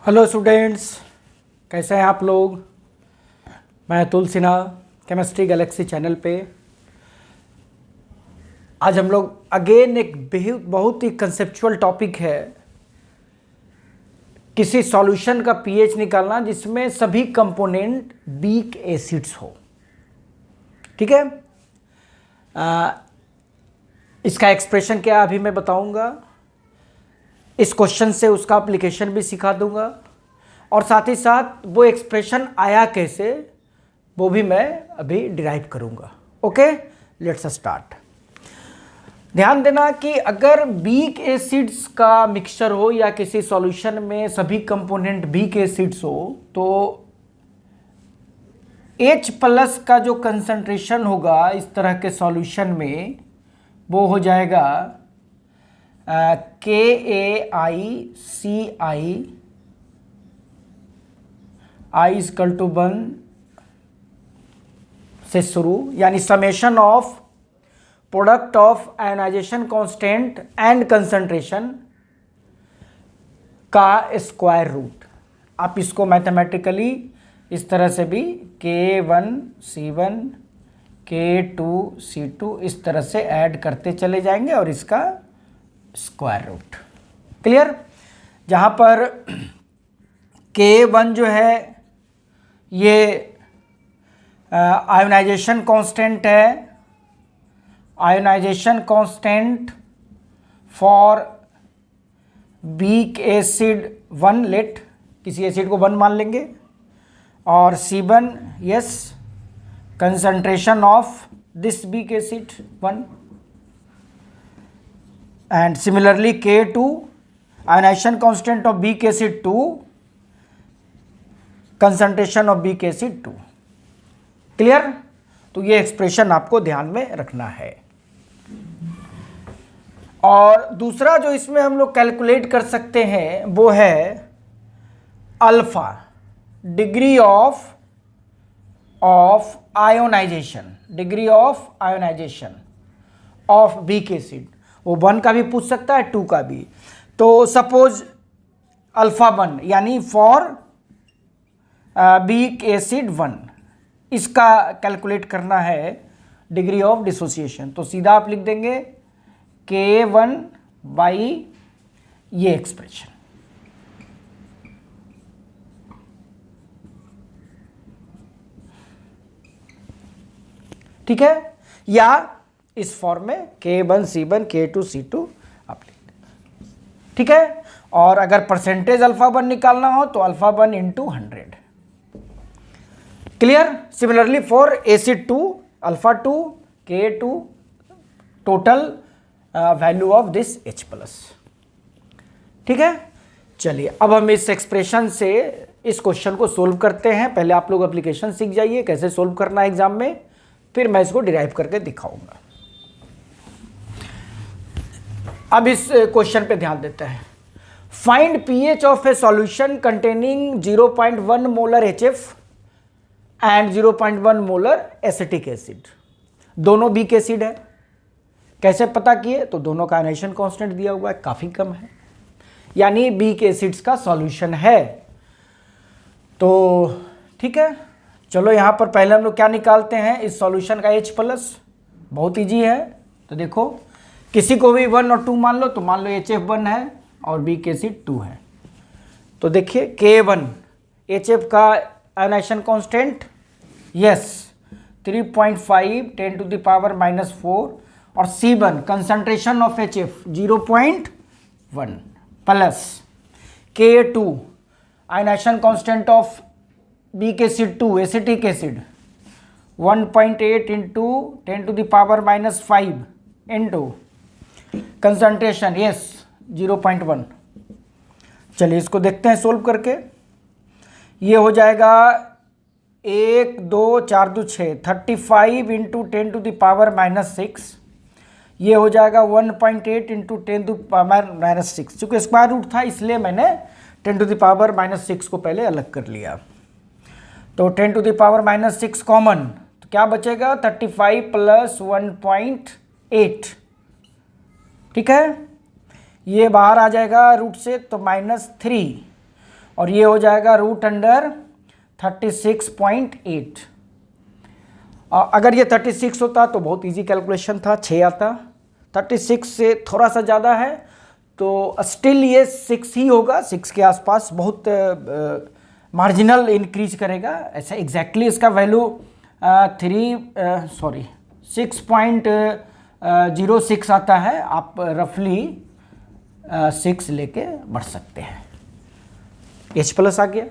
Hello students, कैसे हैं आप लोग। मैं Atul Sinha, chemistry Galaxy channel पे। आज हम लोग अगेन एक बहुत ही कंसेप्चुअल टॉपिक है, किसी सॉल्यूशन का पीएच निकालना जिसमें सभी कंपोनेंट वीक एसिड्स हो। ठीक है, इसका एक्सप्रेशन क्या अभी मैं बताऊंगा। इस क्वेश्चन से उसका एप्लीकेशन भी सिखा दूंगा और साथ ही साथ वो एक्सप्रेशन आया कैसे वो भी मैं अभी डिराइव करूंगा। Okay, let's start. ध्यान देना कि अगर वीक एसिड्स का मिक्सचर हो या किसी सॉल्यूशन में सभी कंपोनेंट वीक एसिड्स हो तो H प्लस का जो कंसंट्रेशन होगा इस तरह के सॉल्यूशन में वो हो जाएगा KAICI I=1 से शुरू, यानी summation of product of ionization constant and concentration का स्क्वायर रूट। आप इसको मैथमेटिकली इस तरह से भी K1C1 K2C2 इस तरह से ऐड करते चले जाएंगे और इसका स्क्वायर रूट। क्लियर। जहाँ पर K1 जो है ये आयोनाइजेशन कांस्टेंट है, ionization constant for weak acid 1, let किसी एसिड को 1 मान लेंगे, और C1 is concentration of this weak acid 1, and similarly K2 ionization constant of weak acid 2, concentration of weak acid 2। Clear. तो ये एक्सप्रेशन आपको ध्यान में रखना है। और दूसरा जो इसमें हम लोग कैलकुलेट कर सकते हैं वो है alpha, degree of ionization, degree of ionization of weak acid. वो 1 का भी पूछ सकता है, 2 का भी। तो सपोज अल्फा 1 यानी फॉर वीक एसिड 1, इसका कैलकुलेट करना है डिग्री ऑफ डिसोसिएशन। तो सीधा आप लिख देंगे K1 बाई ये एक्सप्रेशन। ठीक है, या इस फॉर्म में K1C1 K2C2 आप लिख दें। ठीक है, और अगर परसेंटेज अल्फा 1 निकालना हो तो alpha 1 into 100। Clear. Similarly for acid 2 alpha 2 K2 total value of this H plus. ठीक है, चलिए अब हम इस एक्सप्रेशन से इस क्वेश्चन को सोल्व करते हैं। पहले आप लोग एप्लीकेशन सीख जाइए कैसे सोल्व करना है एग्जाम में, फिर मैं इसको डिराइव करके दिखाऊंगा। अब इस क्वेश्चन पे ध्यान देते हैं। Find pH of A solution containing 0.1 molar HF and 0.1 molar acetic acid. दोनों वीक एसिड है। कैसे पता किए? तो दोनों का आयोनाइजेशन कांस्टेंट दिया हुआ है, काफी कम है, यानी वीक एसिड्स का सॉल्यूशन है। तो ठीक है, चलो यहां पर पहले हम लोग क्या निकालते हैं इस सॉल्यूशन का H प्लस। बहुत इजी है। तो देखो किसी को भी 1 और 2 मान लो, तो मान लो HF 1 है और वीक एसिड 2 है। तो देखिए K1 HF का ionization constant is 3.5 10 to the power -4, और C1 concentration of HF 0.1 plus K2 ionization constant of weak acid 2 acetic acid 1.8 into 10 to the power -5 into concentration is 0.1। चलिए इसको देखते हैं सोल्व करके। ये हो जाएगा 1 2 4 2 6 35 इंटू 10 टू द पावर -6। ये हो जाएगा 1.8 इंटू 10 टू पावर -6। चूँकि स्क्वायर रूट था इसलिए मैंने 10 टू द पावर -6 को पहले अलग कर लिया। तो 10 टू द पावर -6 कॉमन, तो क्या बचेगा 35 प्लस 1.8। ठीक है, ये बाहर आ जाएगा रूट से, तो -3 और ये हो जाएगा √36.8। अगर ये 36 होता तो बहुत इजी कैलकुलेशन था, 6 आता। 36 से थोड़ा सा ज़्यादा है तो स्टिल ये 6 ही होगा, 6 के आसपास, बहुत मार्जिनल इंक्रीज करेगा। ऐसा एग्जैक्टली इसका वैल्यू 6.06 आता है। आप रफली 6 लेके बढ़ सकते हैं। H+ आ गया।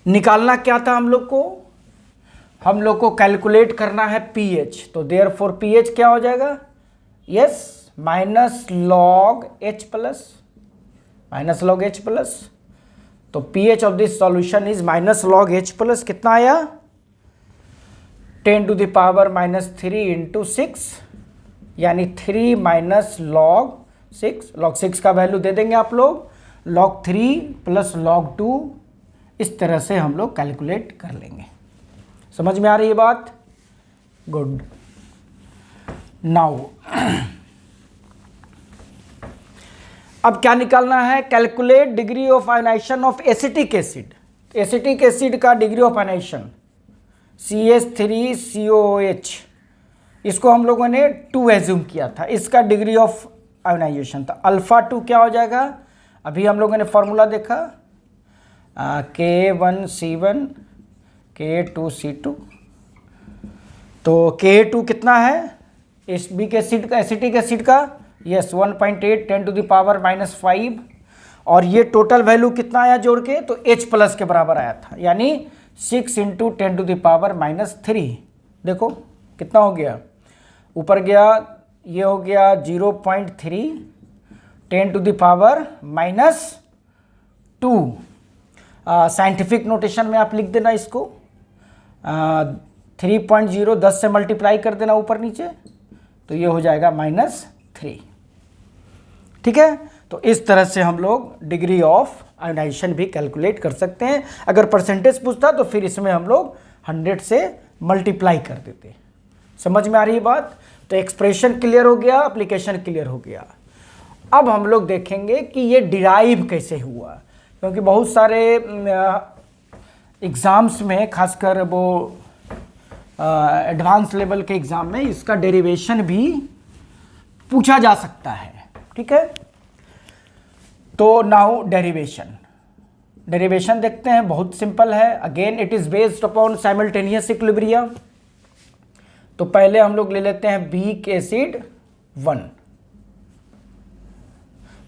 निकालना क्या था हम लोग को? हम लोग को कैलकुलेट करना है pH। तो देयरफॉर pH क्या हो जाएगा? Yes, -log H+। तो pH of this solution is -log H+। कितना आया? 10⁻³ -3 × 6, यानी 3 - log 6। log 6 का वैल्यू दे देंगे आप लोग, log 3 + log 2। इस तरह से हम लोग कैलकुलेट कर लेंगे। समझ में आ रही है बात? गुड। नाउ अब क्या निकालना है? Calculate degree of ionization of acetic acid. Acetic acid का डिग्री ऑफ आयनाइजेशन CH3COOH, इसको हम लोगों ने 2 एज्यूम किया था। इसका डिग्री ऑफ आयनाइजेशन था α2। क्या हो जाएगा? अभी हम लोगों ने फॉर्मूला देखा, Ka1C1 Ka2C2। तो Ka2 कितना है एसिटिक एसिड का? यस, 1.8 10⁻⁻⁵। और ये टोटल वैल्यू कितना आया जोड़ के? तो H+ के बराबर आया था, यानी 6 × 10⁻⁻3। देखो कितना हो गया, ऊपर गया, ये हो गया 0.3 10⁻⁻2। साइंटिफिक नोटेशन में आप लिख देना इसको, 3.0 10 से मल्टीप्लाई कर देना ऊपर नीचे, तो ये हो जाएगा -3। ठीक है। तो इस तरह से हम लोग डिग्री ऑफ आयोनाइजेशन भी कैलकुलेट कर सकते हैं। अगर परसेंटेज पूछता तो फिर इसमें हम लोग 100 से मल्टीप्लाई कर देते। समझ में आ रही है बात? तो एक्सप्रेशन क्लियर हो गया, एप्लीकेशन क्लियर हो गया। अब हम लोग देखेंगे कि ये डिराइव कैसे हुआ, क्योंकि बहुत सारे एग्ज़ाम्स में, खासकर वो एडवांस लेवल के एग्ज़ाम में, इसका डेरिवेशन भी पूछा जा सकता है। ठीक है। तो नाउ डेरिवेशन देखते हैं, बहुत सिंपल है। Again it is based upon simultaneous equilibrium. तो पहले हम लोग ले लेते हैं वीक एसिड 1।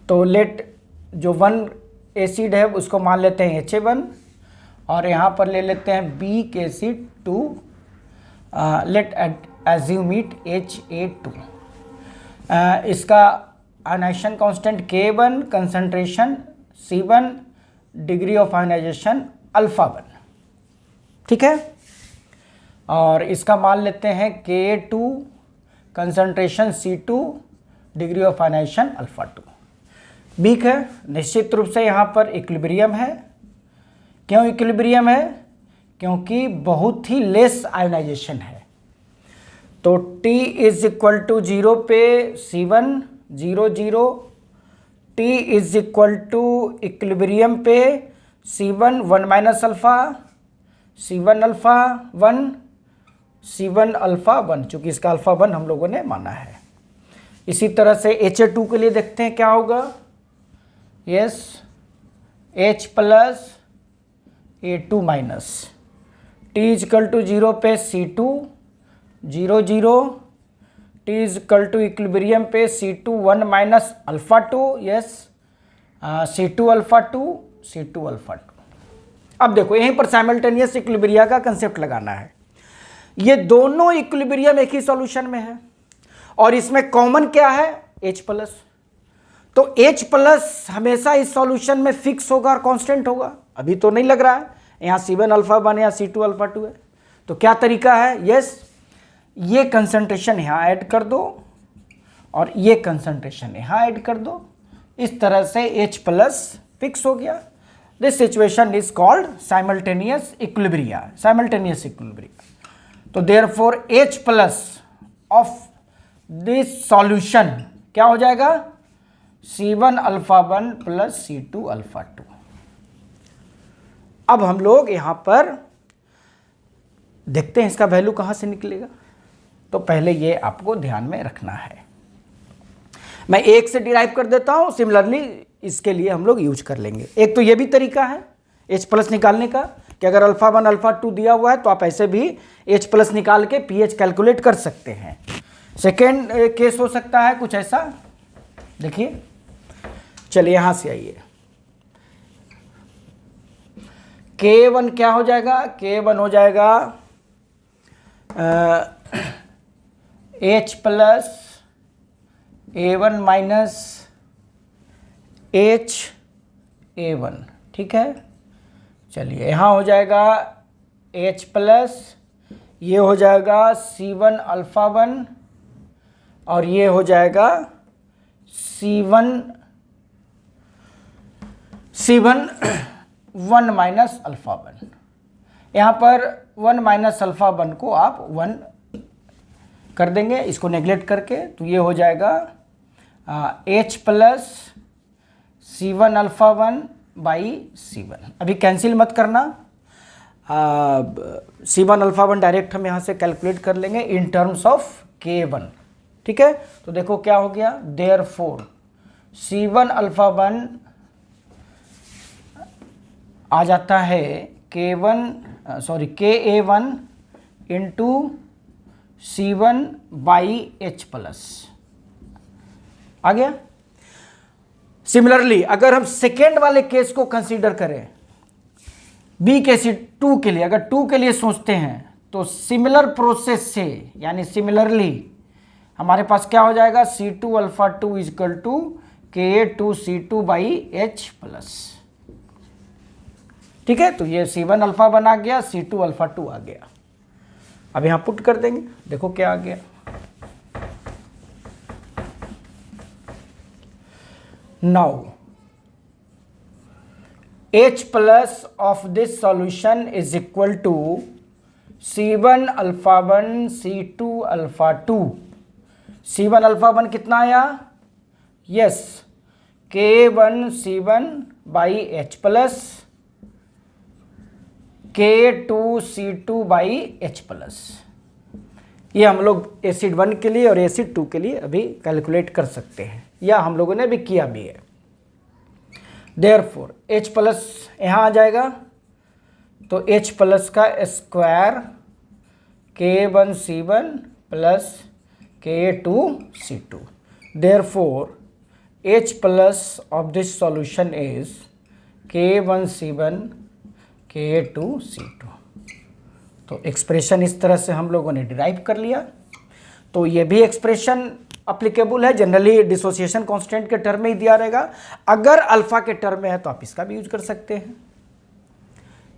तो लेट जो 1 एसिड है उसको मान लेते हैं Ha1, और यहाँ पर ले लेते हैं weak acid 2, let assume it Ha2। इसका ionisation constant K1, concentration C1, degree of ionisation α1। ठीक है। और इसका मान लेते हैं K2, concentration C2, degree of ionisation α2। Weak है, निश्चित रूप से यहाँ पर इक्विलिब्रियम है। क्यों इक्विलिब्रियम है? क्योंकि बहुत ही लेस आयनाइजेशन है। तो T = 0 पे C1 0 0, T = इक्विलिब्रियम पे C1 1 - α, C1 α1, C1 α1, चूंकि इसका α1 हम लोगों ने माना है। इसी तरह से Ha2 के लिए देखते हैं क्या होगा। यस, H + A2 -, T = 0 पे C2 0 0, T = इक्विलिब्रियम पे C2 1 - α2, यस, C2 α2, C2 α2। अब देखो यहीं पर साइमल्टेनियस इक्विलिब्रिया का कंसेप्ट लगाना है। ये दोनों इक्विलिब्रियम एक ही सॉल्यूशन में है, और इसमें कॉमन क्या है? H+। तो H+ हमेशा इस सॉल्यूशन में फिक्स होगा और कांस्टेंट होगा। अभी तो नहीं लग रहा है, यहाँ C1 α1 या C2 α2 है। तो क्या तरीका है? यस, ये कंसंट्रेशन यहाँ ऐड कर दो और ये कंसंट्रेशन यहाँ ऐड कर दो। इस तरह से H+ फिक्स हो गया। This situation is called simultaneous equilibria. तो therefore H+ of this solution क्या हो जाएगा? C1 α1 + C2 α2। अब हम लोग यहाँ पर देखते हैं इसका वैल्यू कहाँ से निकलेगा। तो पहले ये आपको ध्यान में रखना है। मैं 1 से डिराइव कर देता हूँ, सिमिलरली इसके लिए हम लोग यूज कर लेंगे। एक तो ये भी तरीका है H प्लस निकालने का कि अगर अल्फा 1 अल्फा 2 दिया हुआ है तो आप ऐसे भी H प्लस निकाल के pH कैलकुलेट कर सकते हैं। सेकेंड केस हो सकता है कुछ ऐसा, देखिए, चलिए यहाँ से आइए। K1 क्या हो जाएगा? K1 हो जाएगा H plus A1 minus HA1, ठीक है। चलिए यहाँ हो जाएगा H प्लस, ये हो जाएगा C1 अल्फा 1 और ये हो जाएगा C1 1 माइनस अल्फा 1। यहाँ पर 1 माइनस अल्फा 1 को आप 1 कर देंगे, इसको नेग्लेक्ट करके, तो ये हो जाएगा H plus C1 alpha 1 by C1। अभी कैंसिल मत करना, C1 अल्फा 1 डायरेक्ट हम यहाँ से कैलकुलेट कर लेंगे इन टर्म्स ऑफ K1, ठीक है। तो देखो क्या हो गया, देयरफॉर C1 अल्फा 1 आ जाता है KA1 into C1 by H plus, आ गया। सिमिलरली अगर हम सेकेंड वाले केस को कंसीडर करें, बी केस 2 के लिए, अगर 2 के लिए सोचते हैं तो सिमिलर प्रोसेस से, यानी सिमिलरली हमारे पास क्या हो जाएगा, C2 alpha 2 equal to KA2 C2 by H plus, ठीक है। तो ये C1 अल्फा 1 आ गया, C2 अल्फा 2 आ गया। अब यहां पुट कर देंगे, देखो क्या आ गया। Now H plus of this solution is equal to C1 alpha 1 C2 alpha 2। C1 alpha 1 कितना आया, is, K1 C1 by H plus K2 C2 by H plus. ये हम लोग एसिड 1 के लिए और एसिड 2 के लिए अभी कैलकुलेट कर सकते हैं, या हम लोगों ने भी किया भी है। देयरफॉर H प्लस यहाँ आ जाएगा, तो H प्लस का square K1 C1 plus K2 C2। Therefore H plus of this solution is K1 C1 K2 C2। तो एक्सप्रेशन इस तरह से हम लोगों ने डिराइव कर लिया। तो ये भी एक्सप्रेशन अप्लीकेबल है, जनरली डिसोसिएशन कांस्टेंट के टर्म में ही दिया रहेगा। अगर अल्फा के टर्म में है तो आप इसका भी यूज कर सकते हैं।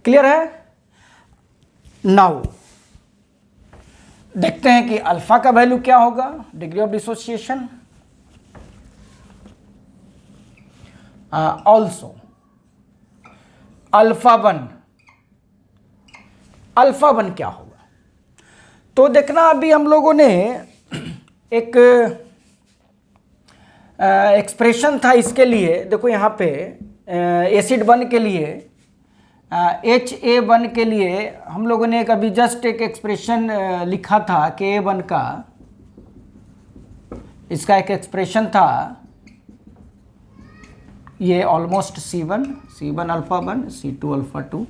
क्लियर है? नाउ देखते हैं कि अल्फा का वैल्यू क्या होगा, degree of dissociation. Also alpha 1 क्या होगा, तो देखना अभी हम लोगों ने एक एक्सप्रेशन था इसके लिए। देखो यहाँ पे एसिड 1 के लिए, HA1 के लिए हम लोगों ने एक अभी जस्ट एक एक्सप्रेशन लिखा था KA1 का। इसका एक एक्सप्रेशन था, ये almost C1 alpha 1 C2 alpha 2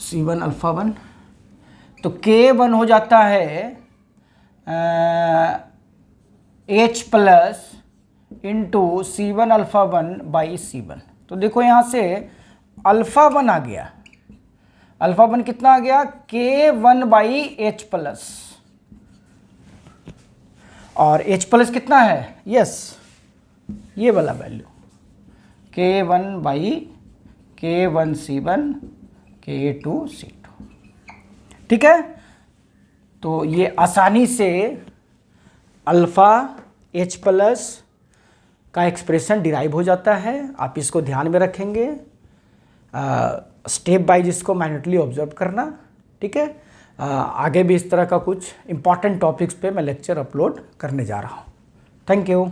C1 alpha 1, तो K1 हो जाता है H plus into C1 alpha 1 by C1। तो देखो यहाँ से अल्फा 1 आ गया, अल्फा 1 कितना आ गया, K1 बाई H प्लस, और H प्लस कितना है, यस, ये वाला value K1 by K1 C1 K2 C2, ठीक है। तो ये आसानी से अल्फा H प्लस का एक्सप्रेशन डिराइव हो जाता है। आप इसको ध्यान में रखेंगे, स्टेप बाइज इसको मैन्युअली ऑब्जर्व करना, ठीक है। आगे भी इस तरह का कुछ इंपॉर्टेंट टॉपिक्स पे मैं लेक्चर अपलोड करने जा रहा हूँ। Thank you.